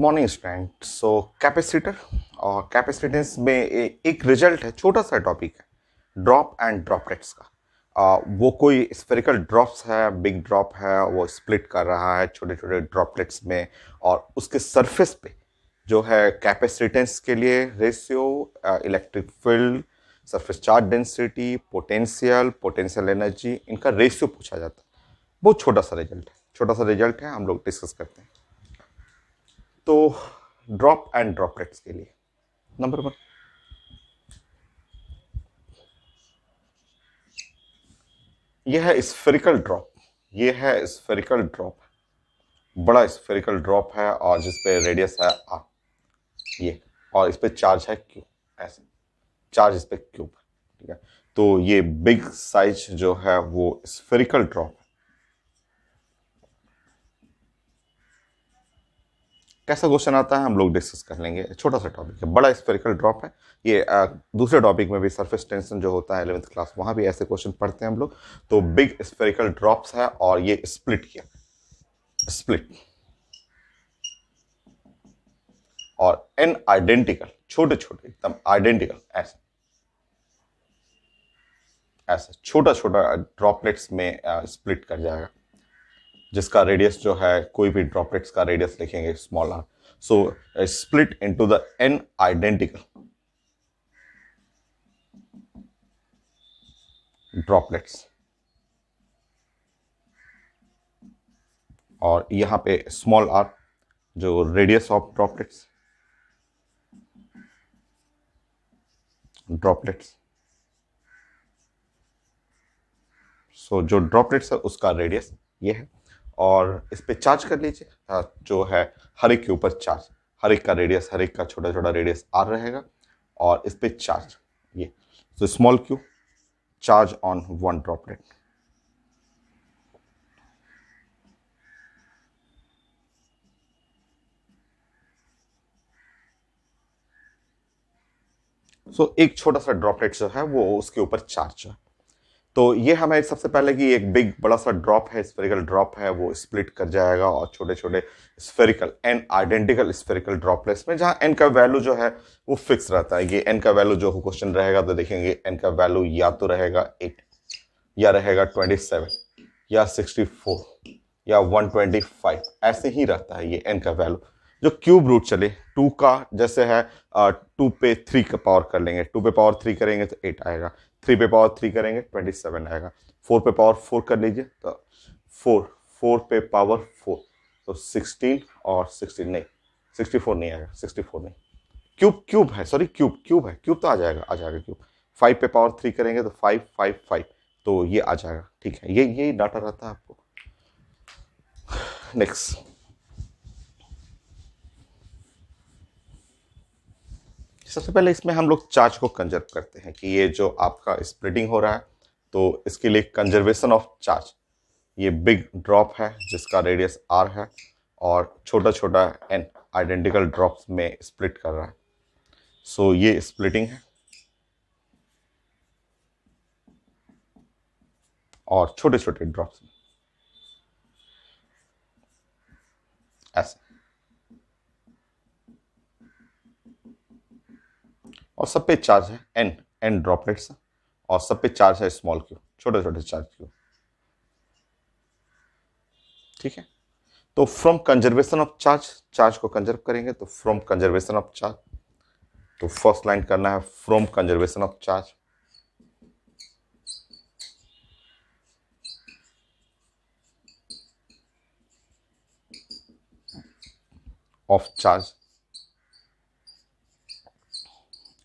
Morning student. Capacitor और capacitance में एक रिजल्ट है, छोटा सा टॉपिक है, ड्रॉप एंड ड्रॉपलेट्स का। वो कोई स्फेरिकल ड्रॉप्स है, बिग ड्रॉप है, वो स्प्लिट कर रहा है छोटे छोटे ड्रॉपलेट्स में, और उसके सरफेस पे जो है कैपेसिटेंस के लिए ratio, electric field, surface charge density, potential energy, इनका रेशियो पूछा जाता है। बहुत छोटा सा रिजल्ट है, हम लोग डिस्कस करते हैं। तो ड्रॉप एंड ड्रॉपलेट्स के लिए नंबर 1, यह है स्फेरिकल ड्रॉप। बड़ा स्फेरिकल ड्रॉप है और जिस पे रेडियस है आर, ये, और इस पे चार्ज है क्यू, ऐसे चार्ज इस पे क्यूब है। ठीक है, तो ये बिग साइज जो है वो स्फेरिकल ड्रॉप। कैसा क्वेश्चन आता है हम लोग डिस्कस कर लेंगे, छोटा सा टॉपिक है, बड़ा स्फेरिकल ड्रॉप है ये। दूसरे टॉपिक में भी सरफेस टेंशन जो होता है 11th क्लास, वहां भी ऐसे क्वेश्चन पढ़ते हैं हम लोग। तो बिग स्फेरिकल ड्रॉप्स है और ये स्प्लिट और एन आइडेंटिकल, छोटे छोटे एकदम आइडेंटिकल, ऐसे ऐसे छोटा छोटा ड्रॉपलेट्स में स्प्लिट कर जाएगा, जिसका रेडियस जो है, कोई भी ड्रॉपलेट्स का रेडियस लिखेंगे small R. So split into the N identical droplets, और यहां पे स्मॉल आर जो रेडियस ऑफ ड्रॉपलेट्स। सो जो ड्रॉपलेट्स है उसका रेडियस ये है, और इस पे चार्ज कर लीजिए, जो है हर एक के ऊपर चार्ज, हर एक का रेडियस, हर एक का छोटा छोटा रेडियस आर रहेगा, और इस पे चार्ज ये, तो small Q charge on one droplet. एक छोटा सा ड्रॉपलेट जो है वो उसके ऊपर चार्ज है। तो ये हमें सबसे पहले कि एक बिग बड़ा सा ड्रॉप है, स्फेरिकल ड्रॉप है, वो स्प्लिट कर जाएगा और छोटे छोटे spherical n identical spherical droplets में, जहां एन का वैल्यू जो है वो फिक्स रहता है। ये एन का वैल्यू जो क्वेश्चन रहेगा तो देखेंगे एन का वैल्यू या तो रहेगा 8, या रहेगा 27, या 64, या 125, ऐसे ही रहता है ये एन का वैल्यू। जो क्यूब रूट चले, 2 का जैसे है, 2 पे 3 का पावर कर लेंगे, 2 पे पावर 3 करेंगे तो 8 आएगा, 3 पे पावर 3 करेंगे 27 आएगा, 4 पे पावर 4 कर लीजिए तो 4 पे पावर 4 तो 16, और 16 नहीं, 64 नहीं आएगा, 64 नहीं, क्यूब है, सॉरी क्यूब है, क्यूब तो आ जाएगा क्यूब। 5 पे पावर 3 करेंगे तो 5 5 5, तो ये आ जाएगा। ठीक है, यही डाटा रहता है आपको। नेक्स्ट, सबसे पहले इसमें हम लोग चार्ज को कंजर्व करते हैं कि ये जो आपका स्प्लिटिंग हो रहा है, तो इसके लिए कंजर्वेशन ऑफ चार्ज, ये बिग ड्रॉप है जिसका रेडियस आर है, और छोटा छोटा एन आइडेंटिकल ड्रॉप्स में स्प्लिट कर रहा है। सो ये स्प्लिटिंग है, और छोटे छोटे ड्रॉप्स में ऐसे, और सब पे चार्ज है एन ड्रॉपलेट्स, और सब पे चार्ज है स्मॉल क्यू, छोटे छोटे चार्ज क्यू। ठीक है, तो फ्रॉम कंजर्वेशन ऑफ चार्ज को कंजर्व करेंगे तो फ्रॉम कंजर्वेशन ऑफ चार्ज, तो फर्स्ट लाइन करना है फ्रॉम कंजर्वेशन ऑफ चार्ज,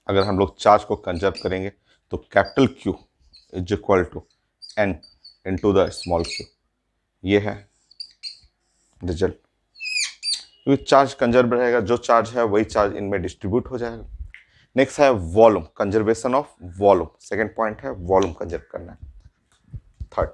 अगर हम लोग चार्ज को कंजर्व करेंगे तो capital Q is equal to N into the small q, ये है रिजल्ट। क्योंकि चार्ज कंजर्व रहेगा, जो चार्ज है वही चार्ज इनमें डिस्ट्रीब्यूट हो जाएगा। नेक्स्ट है volume, conservation of volume, second point है वॉल्यूम कंजर्व करना है। थर्ड,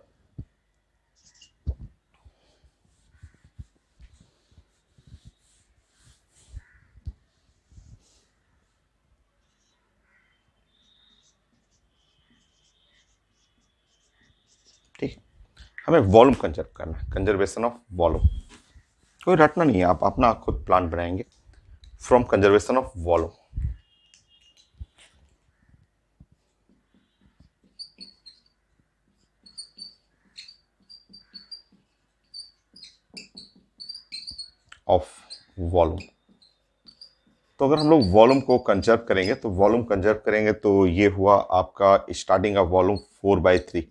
ठीक है, हमें वॉल्यूम कंजर्व करना है, कंजर्वेशन ऑफ वॉल्यूम। कोई रटना नहीं है, आप अपना खुद प्लान बनाएंगे। From conservation of volume. Of volume. तो अगर हम लोग वॉल्यूम को कंजर्व करेंगे तो वॉल्यूम कंजर्व करेंगे तो ये हुआ आपका स्टार्टिंग का वॉल्यूम 4/3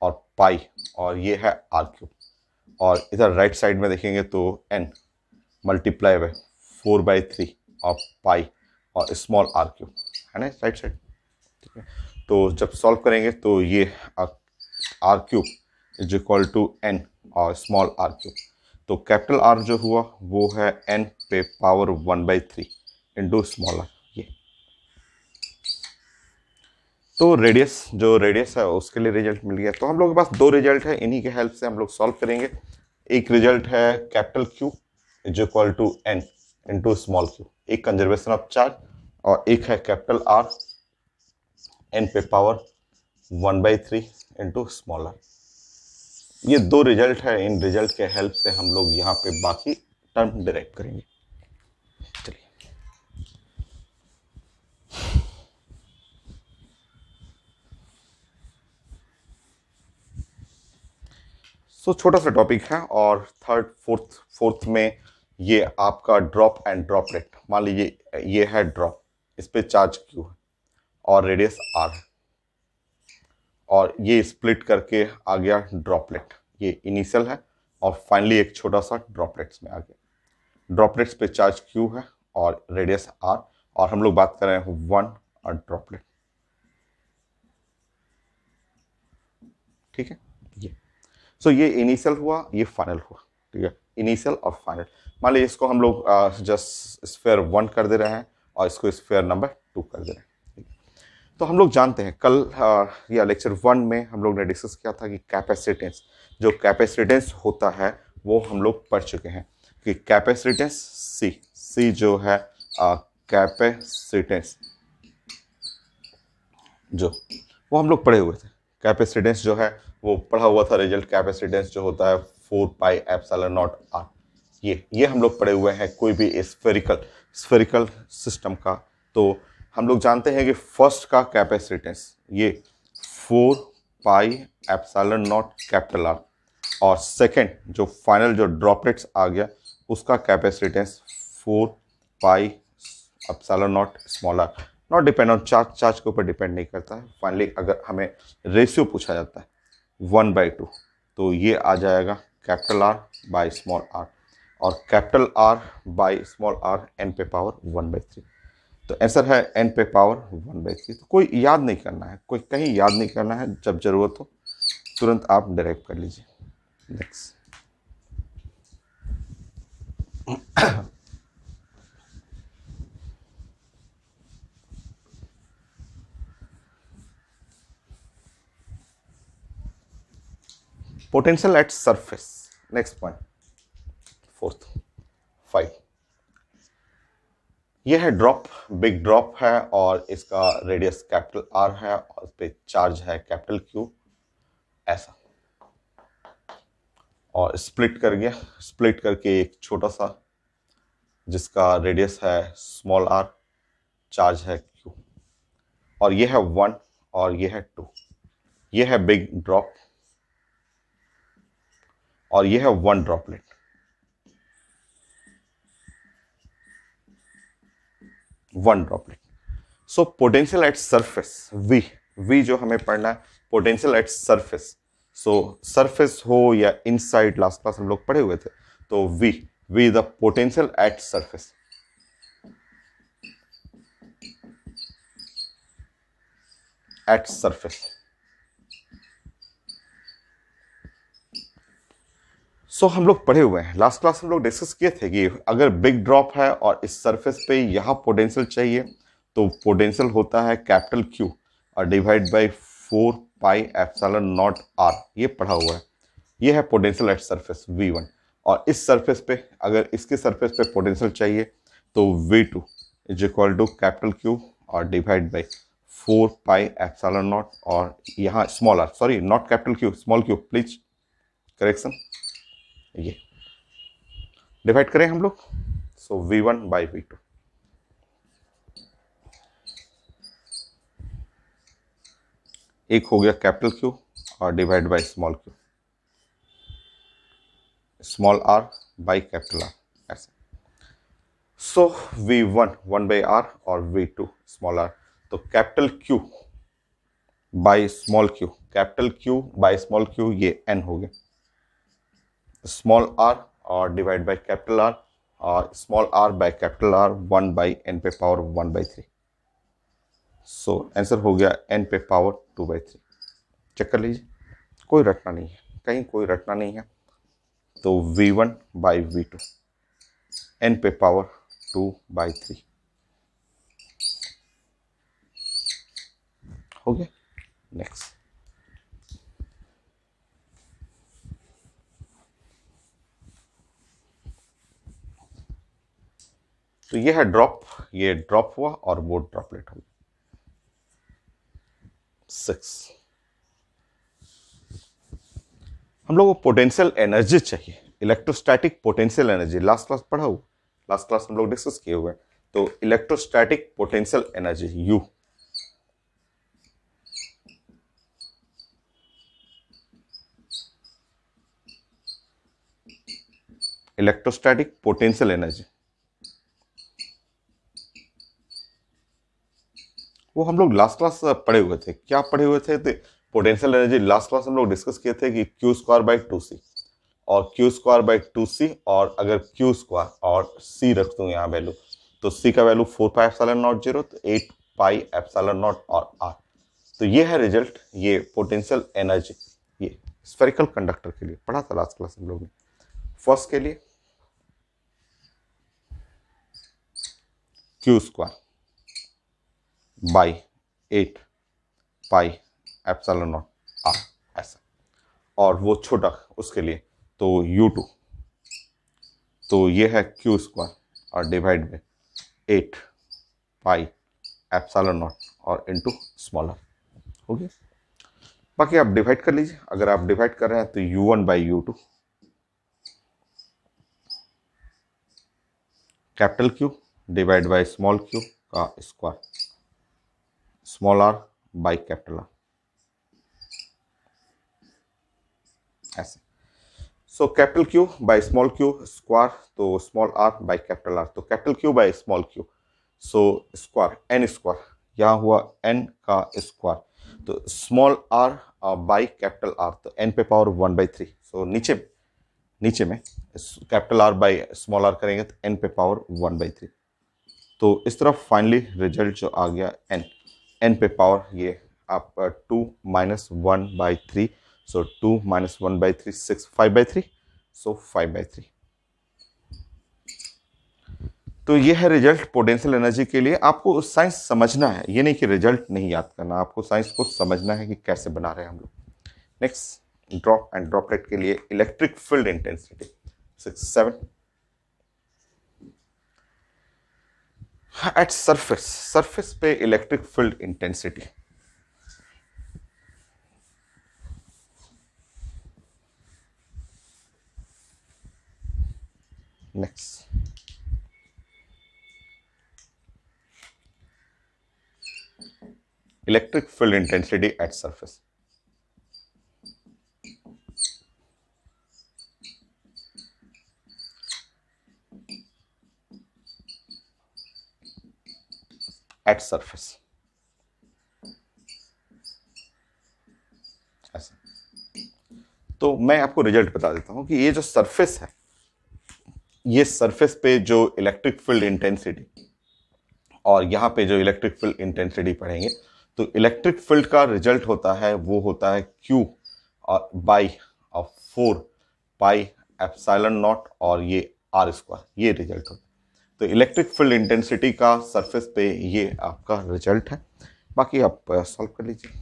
और पाई, और ये है आर क्यूब, और इधर राइट साइड में देखेंगे तो एन मल्टीप्लाई बाय 4/3 और पाई और स्मॉल आर क्यूब, है ना राइट साइड। ठीक है, तो जब सॉल्व करेंगे तो ये r cube is equal to n और स्मॉल आर क्यूब। तो कैपिटल आर जो हुआ वो है एन पे पावर 1/3 इंटू स्मॉल आर। ये तो रेडियस है उसके लिए रिजल्ट मिल गया। तो हम लोग के पास दो रिजल्ट है, इन्हीं के हेल्प से हम लोग सॉल्व करेंगे। एक रिजल्ट है capital q is equal to n into small q, एक कंजर्वेशन ऑफ चार्ज, और एक है कैपिटल आर एन पे पावर 1/3 इंटू स्मॉल आर। ये दो रिजल्ट है, इन रिजल्ट के हेल्प से हम लोग यहाँ पे बाकी टर्म डिराइव करेंगे। चलिए छोटा सा टॉपिक है, और थर्ड फोर्थ में ये आपका ड्रॉप एंड ड्रॉपलेट। मान लीजिए ये है ड्रॉप, इस पे चार्ज क्यू है और रेडियस आर है, और ये स्प्लिट करके आ गया ड्रॉपलेट। ये इनिशियल है और फाइनली एक छोटा सा ड्रॉपलेट्स में आ गया। ड्रॉपलेट्स पे चार्ज क्यू है और रेडियस आर, और हम लोग बात कर रहे हैं वन और ड्रॉपलेट। ठीक है, ये ये इनिशियल हुआ, ये फाइनल हुआ। ठीक है, इनिशियल और फाइनल। मान लीजिए इसको हम लोग जस्ट स्फीयर 1 कर दे रहे हैं और इसको स्फीयर नंबर 2 कर दे रहे हैं। तो हम लोग जानते हैं कल या लेक्चर 1 में हम लोग ने डिस्कस किया था कि कैपेसिटेंस, जो कैपेसिटेंस होता है वो हम लोग पढ़ चुके हैं कि कैपेसिटेंस सी जो है कैपेसिटेंस जो वो हम लोग पढ़े हुए थे। कैपेसिटेंस जो है वो पढ़ा हुआ था, रिजल्ट कैपेसिटेंस जो होता है 4πε0 r। ये हम लोग पढ़े हुए हैं कोई भी स्फेरिकल सिस्टम का। तो हम लोग जानते हैं कि फर्स्ट का कैपेसिटेंस ये 4πε0 कैपिटल आर, और सेकंड जो फाइनल जो ड्रॉपलेट्स आ गया उसका capacitance 4πε0 small r. Not depend on charge के ऊपर डिपेंड नहीं करता है। फाइनली अगर हमें रेशियो पूछा जाता है 1/2 तो ये आ जाएगा capital R by small r, और capital R by small r n पे पावर 1/3। तो आंसर है एन पे पावर 1/3। तो कोई याद नहीं करना है, कोई कहीं याद नहीं करना है, जब जरूरत हो तुरंत आप डायरेक्ट कर लीजिए। Next potential at surface. Next point, fourth 5। ये है ड्रॉप, बिग ड्रॉप है और इसका रेडियस कैपिटल आर है और इस पे चार्ज है कैपिटल क्यू ऐसा, और स्प्लिट करके एक छोटा सा जिसका रेडियस है स्मॉल आर, चार्ज है क्यू, और ये है 1 और ये है 2। ये है बिग ड्रॉप और ये है 1 droplet. So potential at surface V जो हमें पढ़ना है potential at surface. So surface हो या इनसाइड, लास्ट क्लास हम लोग पढ़े हुए थे। तो V the potential at surface. At surface हम लोग पढ़े हुए हैं, लास्ट क्लास हम लोग डिस्कस किए थे कि अगर बिग ड्रॉप है और इस सरफेस पे यहाँ पोटेंशियल चाहिए तो पोटेंशियल होता है कैपिटल क्यू और डिवाइड बाई 4πε0 r। ये पढ़ा हुआ है, ये है पोटेंशियल एट सरफेस V1। और इस सरफेस पे अगर इसके सरफेस पे पोटेंशियल चाहिए तो V2 is equal to capital q और डिवाइड बाई 4πε0, और यहाँ small r, sorry not capital q, small q, please correction. ये डिवाइड करें हम लोग, सो V1 बाई V2। एक हो गया कैपिटल क्यू और divide by small q, small r by capital are, ऐसे। सो V1 1 बाई आर और V2 स्मॉल आर, तो capital Q by small q, capital Q by small q, ये n हो गया, स्मॉल आर और divide by capital are और small r by capital r 1 by n पे power 1 by 3। So answer हो गया n पे पावर 2 बाई 3। चेक कर लीजिए, कोई रटना नहीं है, कहीं कोई रटना नहीं है। तो V1 बाई V2 n पे पावर 2 बाई 3 हो गया। नेक्स्ट, तो ये है ड्रॉप, ये ड्रॉप हुआ और वो ड्रॉपलेट हो गया। 6, हम लोग को पोटेंशियल एनर्जी चाहिए, electrostatic potential energy, last class पढ़ा हुआ, लास्ट क्लास हम लोग डिस्कस किए हुए हैं। तो electrostatic potential energy U, electrostatic potential energy, वो हम लोग लास्ट क्लास पढ़े हुए थे। क्या पढ़े हुए थे? तो पोटेंशियल एनर्जी लास्ट क्लास हम लोग डिस्कस किए थे कि क्यू स्क्वायर बाई 2c, और क्यू स्क्वायर बाई 2c, और अगर क्यू स्क्वायर और c रख दूं यहाँ वैल्यू, तो c का वैल्यू 4 पाई एप्सिलॉन नॉट 0, तो 8 पाई एप्सिलॉन नॉट और r। तो ये है रिजल्ट, ये पोटेंशियल एनर्जी, ये स्फेरिकल कंडक्टर के लिए पढ़ा था लास्ट क्लास हम लोग ने। फर्स्ट के लिए Q square by 8 pi epsilon not r, ऐसा। और वो छोटा उसके लिए तो U2, तो ये है क्यू स्क्वायर और डिवाइड में 8 पाई एप्सिलॉन नॉट और इनटू स्मॉलर, हो गया। बाकी आप डिवाइड कर लीजिए, अगर आप डिवाइड कर रहे हैं तो U1 by U2, capital Q divide by small q का square, small r by capital are, ऐसे। So capital Q by small q square, तो small r by capital R, तो capital Q by small q, so square n square, यहाँ हुआ n का square, तो small r by capital R, तो n पे power 1 by 3। सो नीचे में capital R by small r करेंगे तो एन पे पावर 1 बाई 3। तो इस तरफ फाइनली रिजल्ट जो आ गया एन पे पावर ये आप 2 minus 1 by 3, so 2 minus 1 by 3 6, 5 by 3, so 5 by 3। तो ये है रिजल्ट पोटेंशियल एनर्जी के लिए। आपको साइंस समझना है, ये नहीं कि रिजल्ट नहीं याद करना, आपको साइंस को समझना है कि कैसे बना रहे हैं हम लोग। नेक्स्ट, ड्रॉप एंड ड्रॉपलेट के लिए electric field intensity 6 7 at surface पे electric field intensity. Next, electric field intensity at surface. At surface, ऐसा। तो मैं आपको रिजल्ट बता देता हूं कि ये जो सरफेस है, ये सरफेस पे जो इलेक्ट्रिक फील्ड इंटेंसिटी और यहाँ पे जो इलेक्ट्रिक फील्ड इंटेंसिटी पढ़ेंगे, तो इलेक्ट्रिक फील्ड का रिजल्ट होता है, वो होता है Q और बाई 4 पाई एप्सिलॉन नॉट और ये R स्क्वायर, ये रिजल्ट होता है। तो इलेक्ट्रिक फील्ड इंटेंसिटी का सरफेस पे ये आपका रिजल्ट है। बाकी आप सॉल्व कर लीजिए।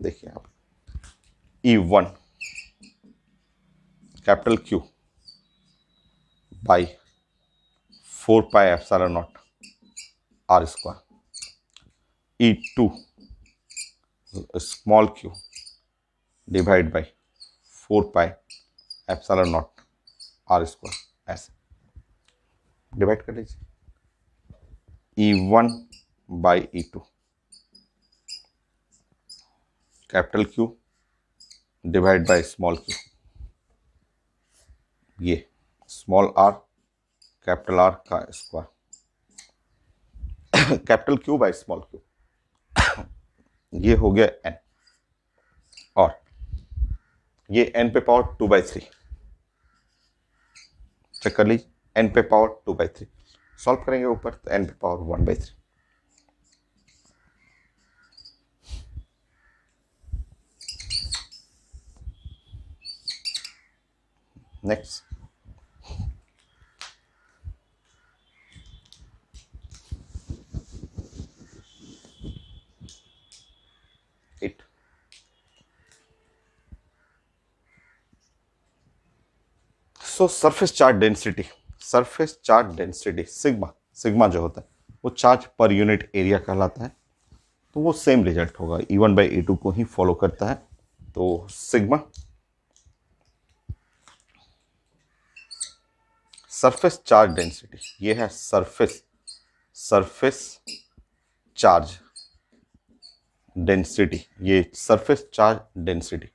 देखिए आप E1 capital Q by 4 pi epsilon not R square, E2 small q divide by 4 pi epsilon not R square, ऐसे डिवाइड कर लीजिए। E1 by E2 capital Q divide by small q, ये स्मॉल आर कैपिटल आर का square, capital Q by small q, ये हो गया N, और ये एन पे पावर 2/3, चेक कर लीजिए, एन पे पावर 2/3, सॉल्व करेंगे ऊपर तो एन पे power 1/3। Next, it so surface charge density, surface charge density sigma, sigma जो होता है वो चार्ज पर यूनिट एरिया कहलाता है, तो वो सेम रिजल्ट होगा, E1/E2 को ही फॉलो करता है। तो सिग्मा सरफेस चार्ज डेंसिटी, ये है सरफेस, सरफेस चार्ज डेंसिटी, ये surface charge density.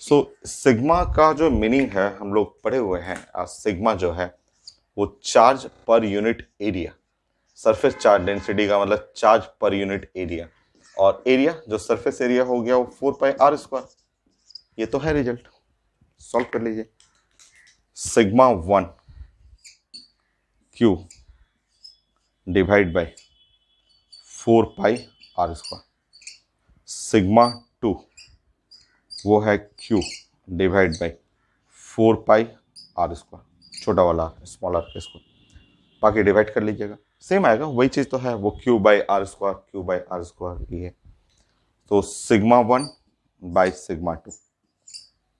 So sigma का जो मीनिंग है हम लोग पढ़े हुए हैं, सिग्मा जो है वो charge per unit area, surface charge density का मतलब चार्ज पर यूनिट एरिया, और एरिया जो सरफेस एरिया हो गया वो 4πr²। ये तो है रिजल्ट, सॉल्व कर लीजिए। Sigma 1 Q divide by 4πr², sigma 2 वो है क्यू डिवाइड बाय 4πr², छोटा वाला स्मॉल आर के स्क्वायर, बाकी डिवाइड कर लीजिएगा, सेम आएगा, वही चीज तो है, वो Q/r², Q/r² ये है। तो सिग्मा 1 बाय सिग्मा 2,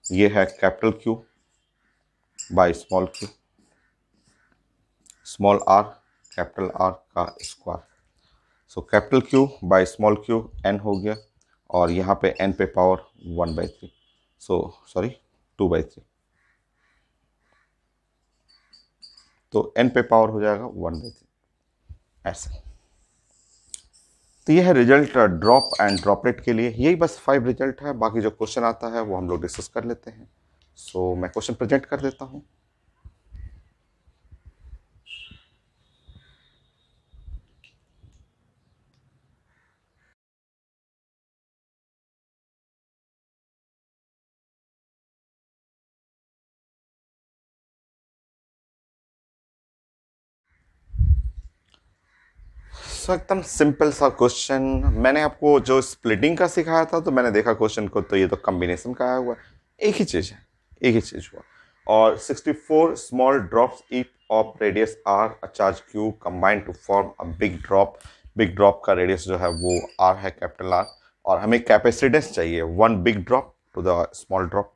ये है capital Q by small q, small r capital R का square. So capital Q by small q n हो गया, और यहाँ पे n पे पावर 1/3, सॉरी 2/3, तो n पे पावर हो जाएगा 1/3 ऐसे। तो ये है रिजल्ट ड्रॉप एंड ड्रॉपलेट के लिए, यही बस 5 रिजल्ट है, बाकी जो क्वेश्चन आता है वो हम लोग डिस्कस कर लेते हैं। सो मैं क्वेश्चन प्रेजेंट कर देता हूँ। एकदम सिंपल सा क्वेश्चन, मैंने आपको जो स्प्लिटिंग का सिखाया था तो मैंने देखा क्वेश्चन को, तो ये तो कॉम्बिनेशन का आया हुआ है, एक ही चीज है, एक ही चीज हुआ। और 64 small drops each of radius r a charge q combine to form a big drop, big drop का रेडियस जो है वो आर है, कैपिटल आर, और हमें कैपेसिटेंस चाहिए 1 big drop to the small drop,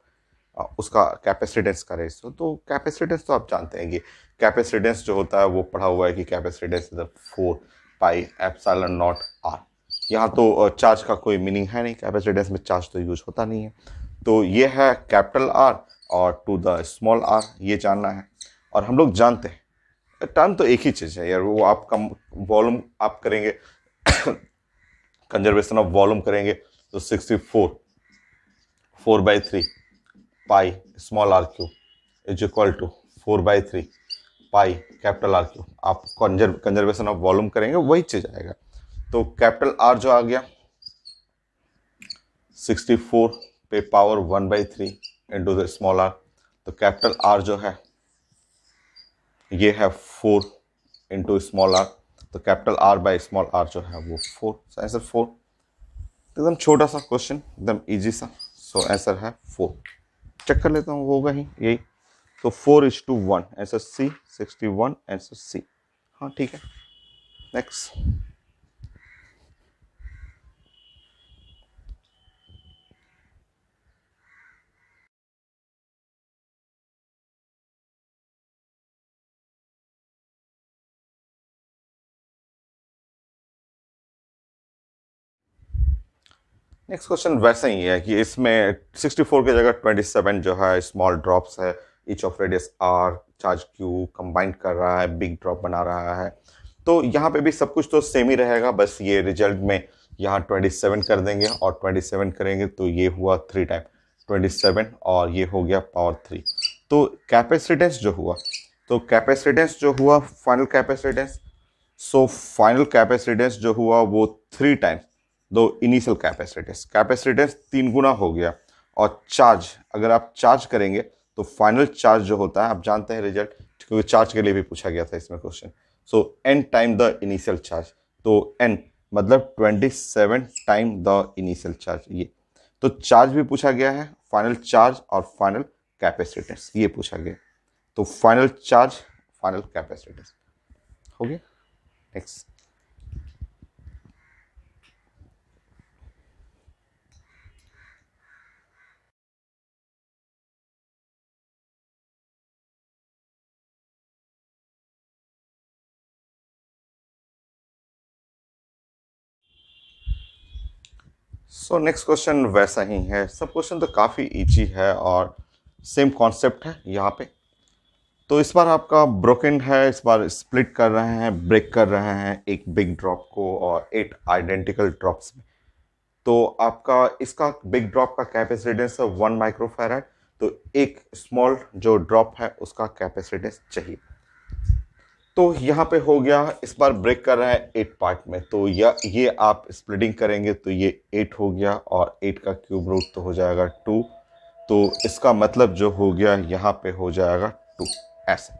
उसका कैपेसिटेंस का रेशियो। तो कैपेसिटेंस तो आप जानते हैं कि कैपेसिटेंस जो होता है वो पढ़ा हुआ है कि कैपेसिटेंस इज 4πε0r। यहाँ तो चार्ज का कोई मीनिंग है नहीं, कैपेसिटेंस में चार्ज तो यूज होता नहीं है, तो ये है कैपिटल आर और टू द स्मॉल आर, ये जानना है। और हम लोग जानते हैं टर्म तो एक ही चीज है यार, वो आप कम वॉल्यूम आप करेंगे कंजर्वेशन ऑफ वॉल्यूम करेंगे तो 64 4/3 pi small r cube is equal to 4/3 pi capital r cube, आप कंजर्वेशन ऑफ वॉल्यूम करेंगे वही चीज आएगा। तो कैपिटल आर जो आ गया 64 पे power 1/3 into the small r, तो कैपिटल आर जो है ये है 4 इंटू स्मॉल आर, तो capital r by small are जो है वो 4, आंसर 4। एकदम छोटा सा क्वेश्चन, एकदम इजी सा, सो आंसर है 4। चेक कर लेता हूँ, होगा ही यही, तो 4:1, आंसर सी, 61 आंसर सी। हाँ ठीक है, नेक्स्ट। नेक्स्ट क्वेश्चन वैसे ही है कि इसमें 64 की जगह 27 जो है स्मॉल ड्रॉप्स है, each of radius r, charge q combine कर रहा है, बिग ड्रॉप बना रहा है। तो यहाँ पे भी सब कुछ तो सेम ही रहेगा, बस ये रिजल्ट में यहाँ 27 कर देंगे और 27 करेंगे तो ये हुआ 3 टाइम 27 और ये हो गया पावर 3। तो कैपेसिटेंस जो हुआ, तो कैपेसिटेंस जो हुआ final capacitance, so final capacitance जो हुआ वो 3 टाइम दो इनिशियल कैपेसिटेंस, कैपेसिटेंस 3 गुना हो गया। और चार्ज अगर आप चार्ज करेंगे तो फाइनल चार्ज जो होता है आप जानते हैं रिजल्ट, क्योंकि चार्ज के लिए भी पूछा गया था इसमें question. So n time the initial charge, तो n मतलब 27 टाइम द इनिशियल चार्ज। ये तो चार्ज भी पूछा गया है, फाइनल चार्ज और फाइनल कैपेसिटेंस ये पूछा गया। तो फाइनल चार्ज फाइनल कैपेसिटेंस हो गया। नेक्स्ट, सो नेक्स्ट क्वेश्चन वैसा ही है, सब क्वेश्चन तो काफ़ी इजी है और सेम कॉन्सेप्ट है यहाँ पे। तो इस बार आपका ब्रोकन है, इस बार स्प्लिट कर रहे हैं, ब्रेक कर रहे हैं एक बिग ड्रॉप को और 8 आइडेंटिकल ड्रॉप्स में। तो आपका इसका बिग ड्रॉप का कैपेसिटेंस है 1 माइक्रोफैराड, तो एक स्मॉल जो ड्रॉप है उसका कैपेसिटेंस चाहिए। तो यहाँ पे हो गया, इस बार ब्रेक कर रहा है 8 पार्ट में, तो ये आप स्प्लिटिंग करेंगे तो ये 8 हो गया और 8 का क्यूब रूट तो हो जाएगा 2। तो इसका मतलब जो हो गया यहाँ पे हो जाएगा 2 ऐसे।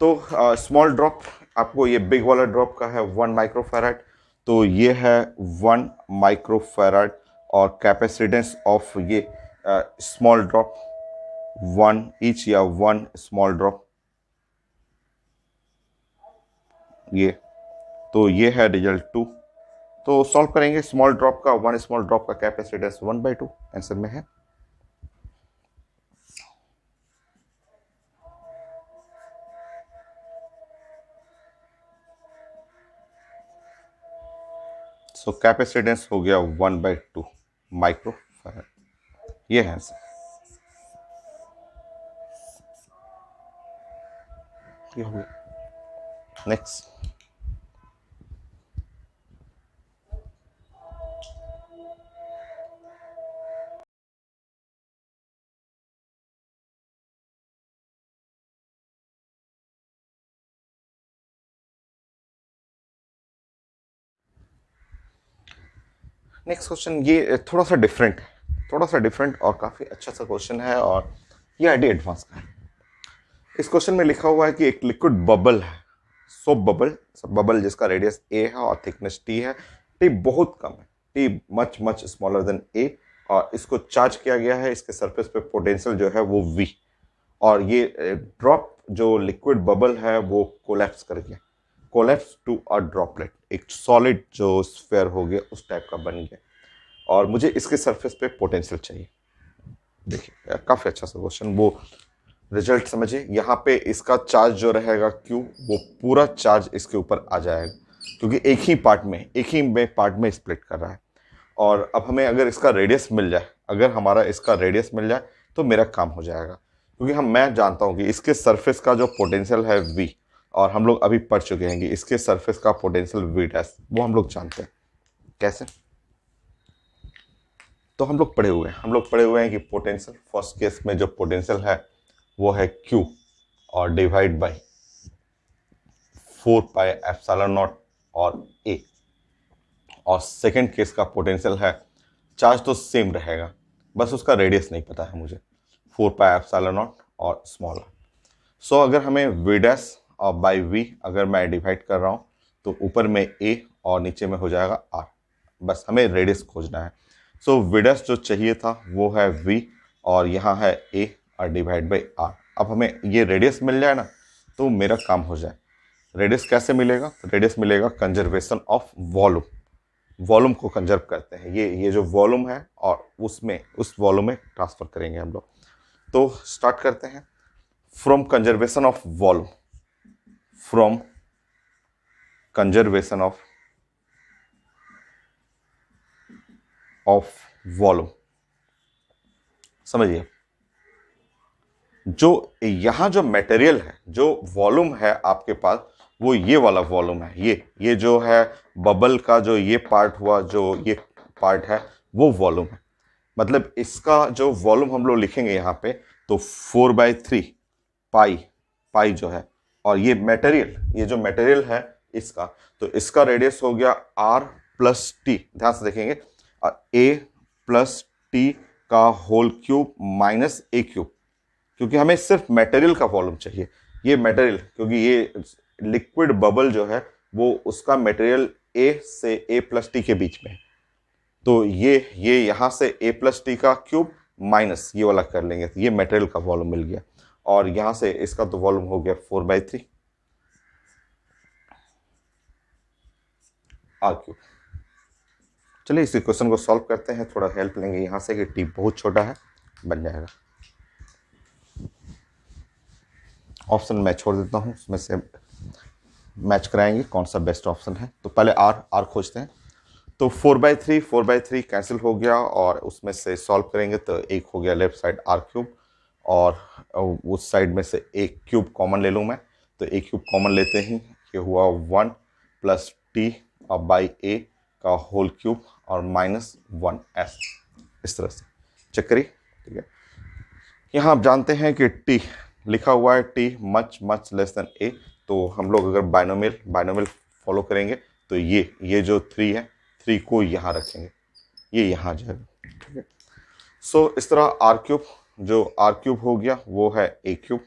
तो स्मॉल ड्रॉप आपको ये बिग वाला ड्रॉप का है 1 माइक्रोफैराड, तो ये है 1 माइक्रोफैराड और कैपेसिटेंस ऑफ ये स्मॉल ड्रॉप 1 ईच या 1 स्मॉल ड्रॉप ये, तो ये है रिजल्ट 2। तो सॉल्व करेंगे, स्मॉल ड्रॉप का 1 स्मॉल ड्रॉप का कैपेसिटेंस 1/2 आंसर में है। सो कैपेसिटेंस हो गया 1/2 माइक्रोफैराड, ये है आंसर। ये हो गया। नेक्स्ट, नेक्स्ट क्वेश्चन ये थोड़ा सा डिफरेंट है, थोड़ा सा डिफरेंट और काफ़ी अच्छा सा क्वेश्चन है और ये आईडी एडवांस का है। इस क्वेश्चन में लिखा हुआ है कि एक लिक्विड बबल है, सोप बबल, बबल जिसका रेडियस ए है और थिकनेस टी है, टी बहुत कम है, t much much smaller than a, और इसको चार्ज किया गया है, इसके सरफेस पे पोटेंशियल जो है वो वी, और ये ड्रॉप जो लिक्विड बबल है वो कोलैप्स कर गया, कोलैप्स टू अ ड्रॉपलेट, एक सॉलिड जो स्फेयर हो गया उस टाइप का बन गया, और मुझे इसके सरफेस पे पोटेंशियल चाहिए। देखिए काफ़ी अच्छा सा क्वेश्चन, वो रिजल्ट समझिए, यहाँ पे इसका चार्ज जो रहेगा Q, वो पूरा चार्ज इसके ऊपर आ जाएगा, क्योंकि एक ही पार्ट में, एक ही में पार्ट में स्प्लिट कर रहा है। और अब हमें अगर इसका रेडियस मिल जाए, अगर हमारा इसका रेडियस मिल जाए तो मेरा काम हो जाएगा, क्योंकि मैं जानता हूँ कि इसके सरफेस का जो पोटेंशियल है V, और हम लोग अभी पढ़ चुके हैं कि इसके सरफेस का पोटेंशियल V डैश, वो हम लोग जानते हैं कैसे। तो हम लोग पढ़े हुए हैं कि पोटेंशियल फर्स्ट केस में जो पोटेंशियल है वो है Q और divide bye 4 pi epsilon not और A, और सेकेंड केस का पोटेंशियल है, चार्ज तो सेम रहेगा, बस उसका रेडियस नहीं पता है मुझे, 4 पाई एप्सिलॉन नॉट और स्मॉल। सो अगर हमें V डैश और बाई V अगर मैं डिवाइड कर रहा हूँ तो ऊपर में A और नीचे में हो जाएगा R, बस हमें रेडियस खोजना है। सो V डैश जो चाहिए था वो है V और यहाँ है A और डिवाइड बाई R। अब हमें ये रेडियस मिल जाए ना तो मेरा काम हो जाए। रेडियस कैसे मिलेगा? तो रेडियस मिलेगा कंजर्वेशन ऑफ वॉल्यूम, वॉल्यूम को कंजर्व करते हैं, ये जो वॉल्यूम है और उसमें उस वॉल्यूम में ट्रांसफर करेंगे हम लोग। तो स्टार्ट करते हैं, from conservation of volume, from conservation of volume, समझिए जो यहाँ जो मटेरियल है, जो वॉल्यूम है आपके पास, वो ये वाला वॉल्यूम है। ये जो है बबल का जो ये पार्ट हुआ, जो ये पार्ट है वो वॉल्यूम है। मतलब इसका जो वॉल्यूम हम लोग लिखेंगे यहाँ पे, तो 4/3 पाई, पाई जो है, और ये मटेरियल, ये जो मटेरियल है इसका, तो इसका रेडियस हो गया r प्लस टी, ध्यान से देखेंगे, a प्लस टी का whole cube minus a cube, क्योंकि हमें सिर्फ मटेरियल का वॉल्यूम चाहिए। ये मटेरियल, क्योंकि ये लिक्विड बबल जो है वो उसका मटेरियल a से a प्लस टी के बीच में है, तो ये यहां से a प्लस टी का क्यूब माइनस ये वाला कर लेंगे, तो ये मटेरियल का वॉल्यूम मिल गया, और यहां से इसका तो वॉल्यूम हो गया 4/3 आर क्यूब। चलिए इस क्वेश्चन को सॉल्व करते हैं, थोड़ा हेल्प लेंगे यहां से कि टी बहुत छोटा है, बन जाएगा। ऑप्शन मैं छोड़ देता हूं, उसमें से मैच कराएंगे कौन सा बेस्ट ऑप्शन है। तो पहले आर खोजते हैं, तो 4/3 कैंसिल हो गया, और उसमें से सॉल्व करेंगे तो एक हो गया लेफ्ट साइड आर क्यूब, और उस साइड में से एक क्यूब कॉमन ले लूँ मैं, तो एक क्यूब कॉमन लेते ही ये हुआ 1 प्लस टी और बाई ए का होल क्यूब और -1s, इस तरह से चेक करिए। ठीक है, यहाँ आप जानते हैं कि टी लिखा हुआ है, t much much less than a, तो हम लोग अगर बाइनोमियल फॉलो करेंगे तो ये जो 3 है, 3 को यहाँ रखेंगे, ये यहाँ जाएगा। ठीक है, सो इस तरह आर क्यूब, जो आर क्यूब हो गया वो है ए क्यूब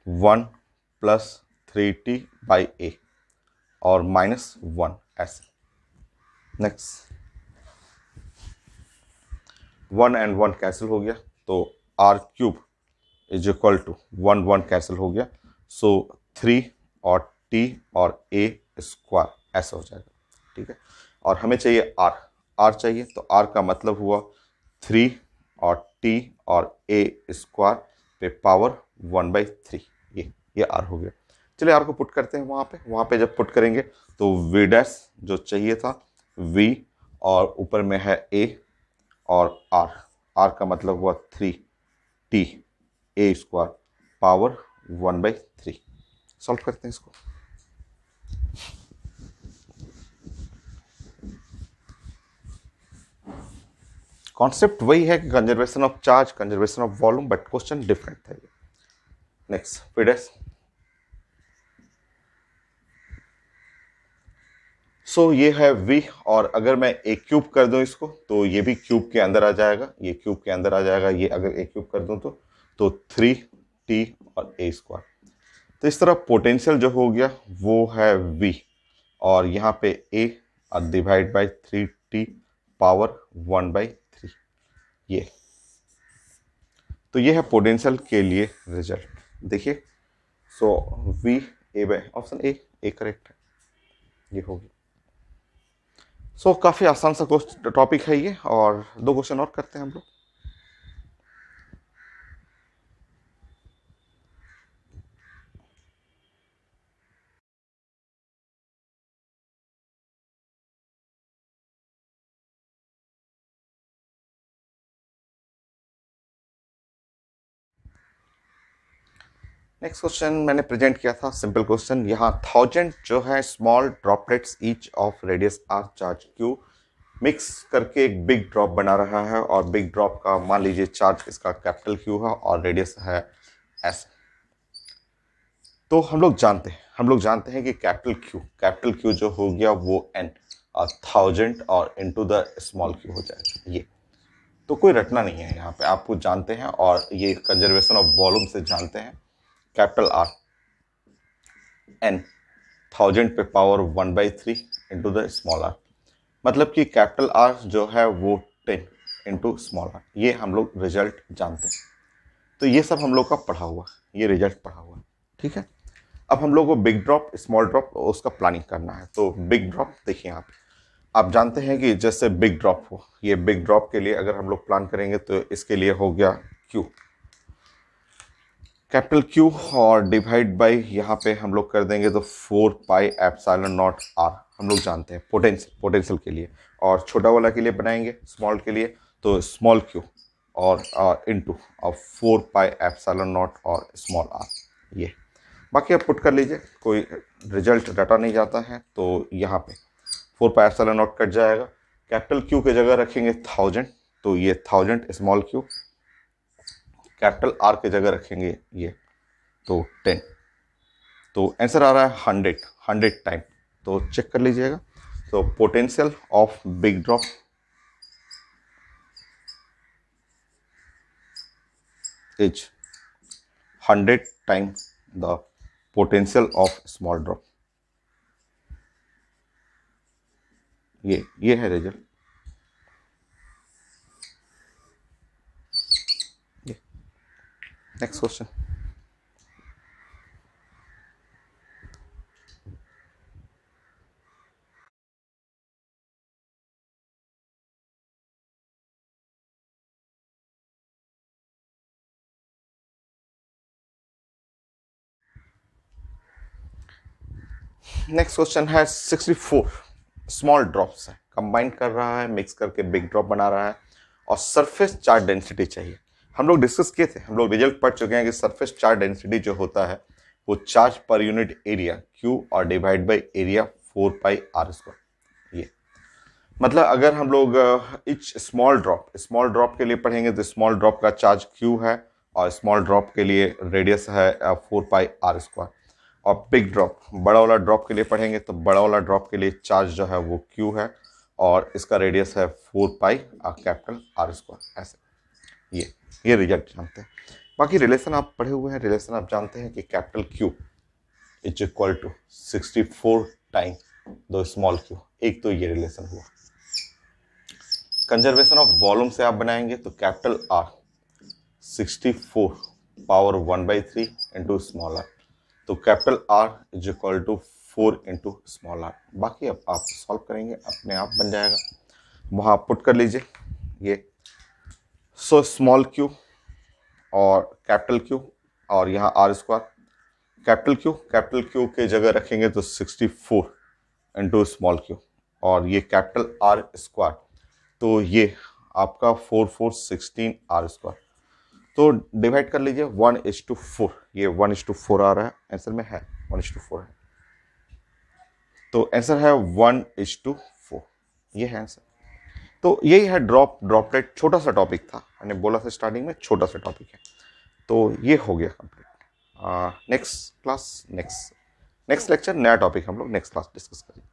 1 प्लस 3t बाई ए और -1 ऐसे। नेक्स्ट 1 and 1 कैंसिल हो गया, तो r cube is equal to 1 cancel हो गया, सो 3 और t और a स्क्वायर ऐसा हो जाएगा। ठीक है, और हमें चाहिए r चाहिए, तो r का मतलब हुआ 3 और t और a स्क्वायर पे पावर 1/3, ये r हो गया। चलिए r को पुट करते हैं वहाँ पे जब पुट करेंगे तो v डैश जो चाहिए था v, और ऊपर में है a और r का मतलब हुआ 3t a square power 1/3। Solve करते हैं इसको। कॉन्सेप्ट वही है कि conservation of charge, conservation of volume, but question different था ये। नेक्स्ट फिडेस, सो ये है v, और अगर मैं एक क्यूब कर दूं इसको तो ये भी क्यूब के अंदर आ जाएगा, ये क्यूब के अंदर आ जाएगा, ये अगर एक क्यूब कर दूं तो 3t और a स्क्वायर। तो इस तरह पोटेंशियल जो हो गया वो है v, और यहाँ पे a और डिवाइड बाई 3t पावर 1/3, ये तो ये है पोटेंशियल के लिए रिजल्ट। देखिए, सो v a by option A correct है, ये हो गया। सो काफ़ी आसान सा टॉपिक है ये, और 2 क्वेश्चन और करते हैं हम लोग। नेक्स्ट क्वेश्चन मैंने प्रेजेंट किया था, सिंपल क्वेश्चन। यहाँ 1000 जो है small droplets each of radius r charge q mix करके एक बिग ड्रॉप बना रहा है, और बिग ड्रॉप का मान लीजिए चार्ज इसका कैपिटल क्यू है और रेडियस है एस। तो हम लोग जानते हैं कि कैपिटल क्यू जो हो गया वो n और 1000 और इनटू द स्मॉल क्यू हो जाएगा। ये तो कोई रटना नहीं है, यहाँ पे आपको जानते हैं, और ये कंजर्वेशन ऑफ वॉल्यूम से जानते हैं। कैपिटल आर n 1000 पे power 1/3 into the small r, मतलब कि कैपिटल आर जो है वो 10 इंटू स्मॉल आर, ये हम लोग रिजल्ट जानते हैं। तो ये सब हम लोग का पढ़ा हुआ, ये रिजल्ट पढ़ा हुआ। ठीक है, अब हम लोग को बिग ड्रॉप, स्मॉल ड्रॉप, उसका प्लानिंग करना है। तो बिग ड्रॉप देखिए, यहाँ पे आप जानते हैं कि जैसे बिग ड्रॉप हो, ये बिग ड्रॉप के लिए अगर हम लोग प्लान करेंगे तो इसके लिए हो गया क्यू, कैपिटल क्यू, और डिवाइड बाई यहाँ पे हम लोग कर देंगे तो 4πε0 r, हम लोग जानते हैं पोटेंशियल के लिए। और छोटा वाला के लिए बनाएंगे स्मॉल के लिए तो स्मॉल क्यू और इनटू और 4πε0 और स्मॉल r, ये बाकी आप पुट कर लीजिए, कोई रिजल्ट डाटा नहीं जाता है तो यहाँ पे 4πε0 कट जाएगा। कैपिटल क्यू की जगह रखेंगे 1000, तो ये 1000 स्मॉल क्यू। कैपिटल आर की जगह रखेंगे ये तो 10, तो आंसर आ रहा है 100 टाइम। तो चेक कर लीजिएगा। तो potential of big drop is 100 times the potential of small drop। ये है result. Next question. Next question है 64 स्मॉल ड्रॉप्स है, कंबाइन कर रहा है, मिक्स करके बिग ड्रॉप बना रहा है और सरफेस चार्ज डेंसिटी चाहिए। हम लोग डिस्कस किए थे, हम लोग रिजल्ट पढ़ चुके हैं कि सरफेस चार्ज डेंसिटी जो होता है वो charge per unit area Q और डिवाइड बाई एरिया 4πr²। ये मतलब अगर हम लोग इच स्मॉल ड्रॉप के लिए पढ़ेंगे तो स्मॉल ड्रॉप का चार्ज Q है और स्मॉल ड्रॉप के लिए रेडियस है 4πr²। और बिग ड्रॉप बड़ा वाला ड्रॉप के लिए पढ़ेंगे तो बड़ा वाला ड्रॉप के लिए चार्ज जो है वो Q है और इसका रेडियस है 4πr²। ऐसे ये रिजल्ट जानते हैं। बाकी रिलेशन आप पढ़े हुए हैं, रिलेशन आप जानते हैं कि capital Q is equal to 64 time दो स्मॉल क्यू। एक तो ये रिलेशन हुआ। कंजर्वेशन ऑफ वॉल्यूम से आप बनाएंगे तो capital R 64 power 1/3 into small r, तो capital R is equal to 4 into small r. बाकी अब आप सॉल्व करेंगे अपने आप बन जाएगा, वहाँ पुट कर लीजिए ये। सो स्मॉल क्यू और कैपिटल क्यू और यहाँ R²। कैपिटल क्यू के जगह रखेंगे तो 64 इंटू स्मॉल क्यू और ये कैपिटल R², तो ये आपका 4/4 16 R²। तो डिवाइड कर लीजिए 1:4, ये 1:4 आ रहा है, आंसर में है 1:4 है, तो आंसर है 1:4, ये है आंसर। तो यही है ड्रॉपलेट। छोटा सा टॉपिक था, मैंने बोला था स्टार्टिंग में छोटा सा टॉपिक है, तो ये हो गया complete. Next class next lecture नया टॉपिक हम लोग नेक्स्ट क्लास डिस्कस करेंगे।